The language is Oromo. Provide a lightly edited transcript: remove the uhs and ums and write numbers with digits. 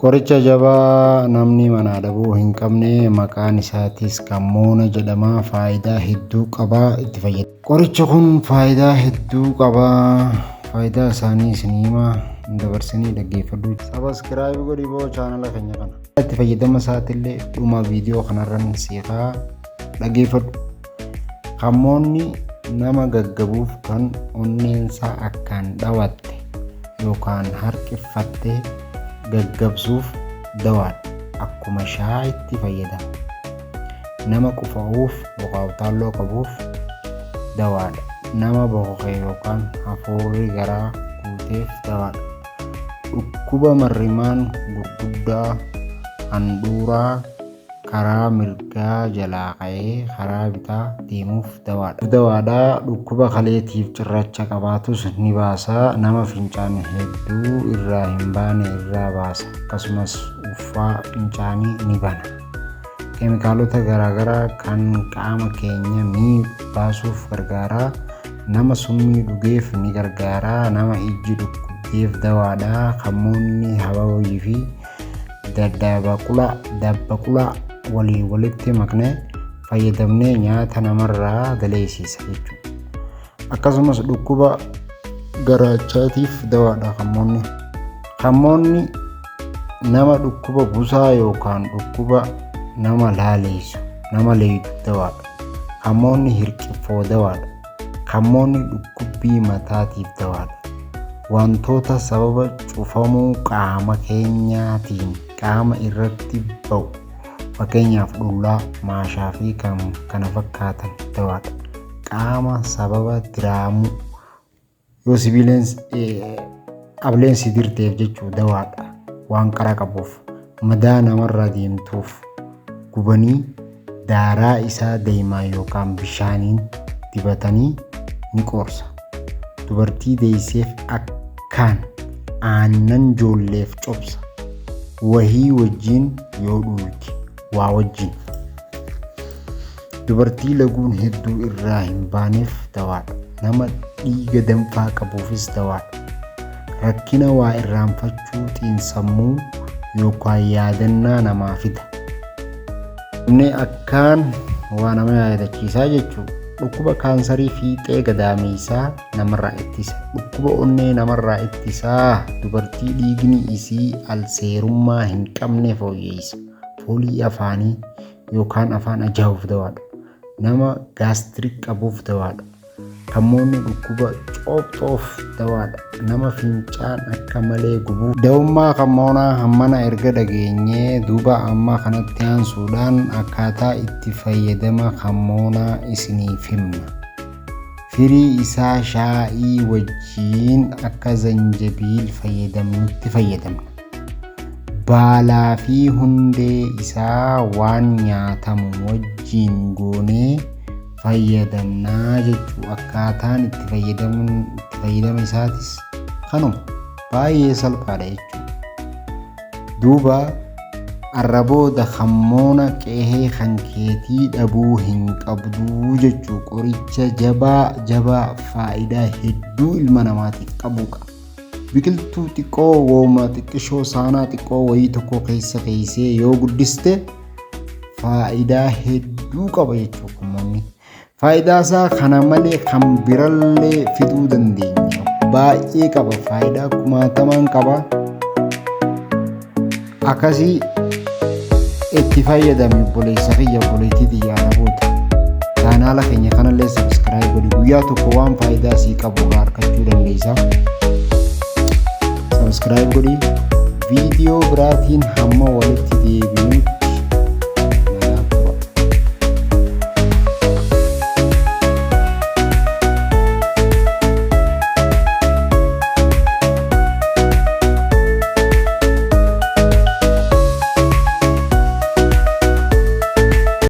Qoricha jabaa namni manaa dhabuu hin qabne maqaan isaatis kammoona jedhama. Faayidaa hedduu qaba. Itti fayyadamu. Qorichi kun faayidaa hedduu qaba. Faayidaa isaanii isiniima dabarsanii dhaggeeffadhu. Subscribe godhi boo chaanala keenya kana. Itti fayyadama isaatiillee dhuma viidiyoo kanarran siiqaa dhaggeeffadhu. Kammoonni nama gaggabuuf kan onneensaa akkaan dhawatte yookaan harkiffatte gaggabsuuf dawaadha. Akkuma shaayitti fayyadama. Nama qufa'uuf yookaan utaalloo qabuuf dawaadha. Nama boqoqee yookaan hafuurri garaa guuteef dawaadha. Dhukkuba marrimaan gurguddaa handhuuraa karaa mirgaa jalaa ka'ee karaa bitaa deemuuf dawaadha. Dawaadha. Dhukkuba kaleetiif cirracha qabaatus ni baasa. Nama fincaan hedduu irraa hin baane irraa baasa. Akkasumas uffaa fincaanii ni bana. Keemikaalota garaagaraa kan qaama keenya baasuuf gargaara. Nama summii dhugeef ni gargaara. Nama ijji dhukkubdeef dawaadha. Kammoonni habaabii fi dabbaqula walitti maknee fayyadamnee nyaata namarraa daleessisa jechuudha. Akkasumas dhukkuba garaachaatiif dawaadha kammoonni. Kammoonni nama dhukkuba busaa yookaan dhukkuba nama laaleessu nama leeydu dawaadha. Kammoonni hirqiffoo dawaadha. Kammoonni dhukkubbii mataatiif dawaadha. Wantoota sababa cufamuu qaama keenyaatiin qaama irratti ba'u fakkeenyaaf dhullaa, maashaa fi kana fakkaatan dawaadha. Qaama sababa diraamuu yoo ableensi dirteef jechuu dawaadha. Waan qara qabuuf madaa namarraa deemtuuf gubanii daaraa isaa deemaa yookaan bishaaniin dibatanii ni qorsa. Dubartii deesseef akkaan aannan ijoolleef cobsa. Wahii wajjin yoo dhuuti waa wajjin. Dubartii laguun hedduu irraa hin baaneef dawaadha. Nama dhiiga danfaa qabuufis dawaadha. Rakkina waa irraanfachuu xiinsammuu yookaan yaadannaa namaa fida. Inni akkaan waa nama yaadachiisaa jechuudha. Dhukkuba kaansarii fiixee gadameessaa namarraa ittisa. Dhukkuba onnee namarraa ittisa. Dubartii dhiigni isii alseerummaa hin qabne fooyyessa. Foolii afaanii yookaan afaan ajaa'uuf dawaadha. Nama gaastirik qabuuf dawaadha. Kammoonni dhukkuba coobxoof dawaadha. Nama fincaan akka malee gubuuf. Da'ummaa kammoonaa hammana erga dhageenyee duuba amma kanatti aansuudhaan akkaataa itti fayyadama kammoonaa isiniif himna. Firii isaa shaayii wajjiin akka zanjabiil fayyadamnutti fayyadamna. Baalaa fi hundee isaa waan nyaatamu wajjiin goonee fayyadamnaa jechuu. Akkaataan itti fayyadama isaatis kanuma baay'ee salphaadha jechuudha. Duuba arrabooda kammoona qe'ee kan keetii dhabuu hin qabduu jechuu. Qoricha jabaa faayidaa hedduu ilma namaatiif qabudha. Biqiltuu xiqqoo wooma xiqqishoo saanaa xiqqoo wayii tokko keessa keessee yoo guddiste faayidaa hedduu qaba jechuudha. Kammoonni faayidaa isaa kana malee kan birallee fiduu dandeenya. Baay'ee qaba. Faayidaa kumaatamaan qaba. Akkasii itti fayyadame obboleessa kiyya obboleettii xiyyaana boota. Chaanaala keenya kanallee subscribe godhi. Guyyaa tokko waan faayidaa sii qabu argachuu dandeessa. Subscribe godhi. Viidiyoo biraatiin hamma walitti